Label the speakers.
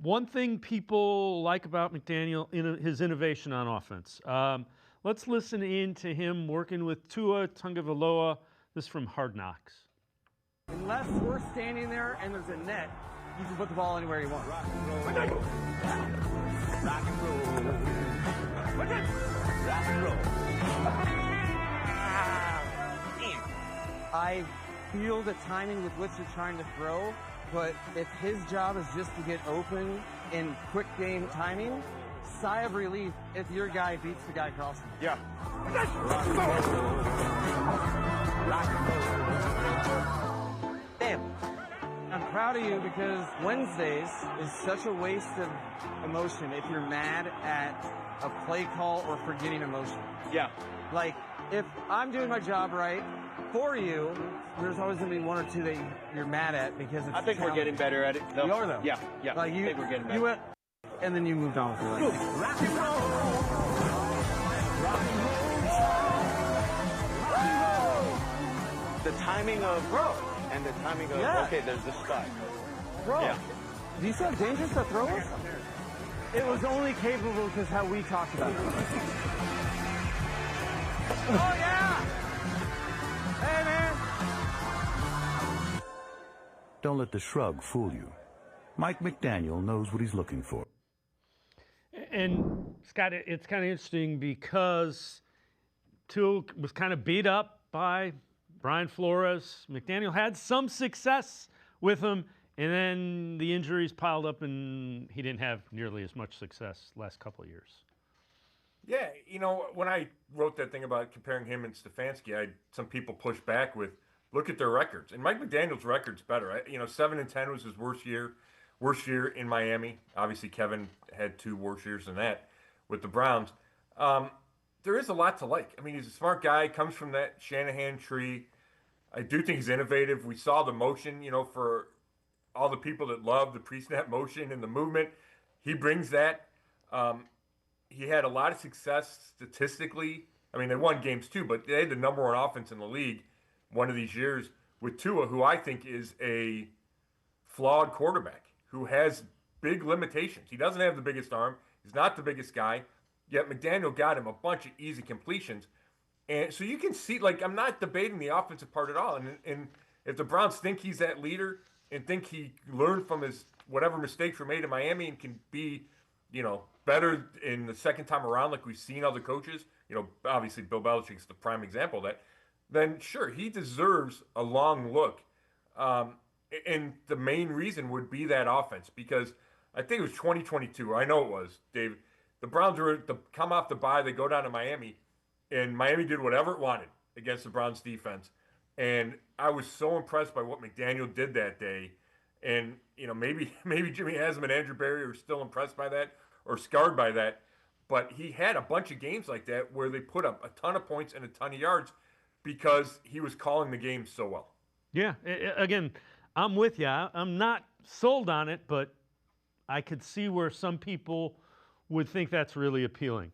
Speaker 1: one thing people like about McDaniel his innovation on offense. Let's listen in to him working with Tua Tagovailoa. This is from Hard Knocks.
Speaker 2: Unless we're standing there and there's a net, you can put the ball anywhere you want. Rock and roll. Rock and roll. Rock and roll. I feel the timing with which you're trying to throw, but if his job is just to get open in quick game timing, sigh of relief if your guy beats the guy crossing.
Speaker 3: Yeah.
Speaker 2: Rock and roll. Rock and roll. Damn. I'm proud of you because Wednesdays is such a waste of emotion if you're mad at a play call or forgetting emotion.
Speaker 3: Yeah.
Speaker 2: Like, if I'm doing my job right for you, there's always going to be one or two that you're mad at because it's
Speaker 3: I think we're getting better at it.
Speaker 2: You are, though.
Speaker 3: Yeah, yeah.
Speaker 2: Like
Speaker 3: I think we're getting better.
Speaker 2: You went, and then you moved on with your life.
Speaker 3: Rock and roll. Rock and roll. The timing of and the timing of, okay, there's this spot.
Speaker 2: Bro,
Speaker 3: Yeah.
Speaker 2: do you see how dangerous that throw was? It was only capable because how we talked about it. Oh, yeah! Hey, man!
Speaker 4: Don't let the shrug fool you. Mike McDaniel knows what he's looking for.
Speaker 1: And Scott, it's kind of interesting because Tua was kind of beat up by Brian Flores. McDaniel had some success with him, and then the injuries piled up, and he didn't have nearly as much success last couple of years.
Speaker 5: Yeah, you know, when I wrote that thing about comparing him and Stefanski, some people pushed back with, look at their records. And Mike McDaniel's record's better. 7-10 was his worst year in Miami. Obviously, Kevin had 2 worse years than that with the Browns. There is a lot to like. I mean, he's a smart guy, comes from that Shanahan tree. I do think he's innovative. We saw the motion, for all the people that love the pre-snap motion and the movement. He brings that. He had a lot of success statistically. I mean, they won games too, but they had the number 1 offense in the league one of these years with Tua, who I think is a flawed quarterback who has big limitations. He doesn't have the biggest arm. He's not the biggest guy. Yet McDaniel got him a bunch of easy completions. And so you can see, I'm not debating the offensive part at all. And if the Browns think he's that leader and think he learned from his whatever mistakes were made in Miami and can be, better in the second time around like we've seen other coaches, obviously Bill Belichick's the prime example of that, then sure, he deserves a long look. And the main reason would be that offense because I think it was 2022. I know it was, David. The Browns were to come off the bye. They go down to Miami, and Miami did whatever it wanted against the Browns defense. And I was so impressed by what McDaniel did that day. And, maybe Jimmy Haslam and Andrew Berry are still impressed by that or scarred by that. But he had a bunch of games like that where they put up a ton of points and a ton of yards because he was calling the game so well.
Speaker 1: Yeah, again, I'm with you. I'm not sold on it, but I could see where some people would think that's really appealing.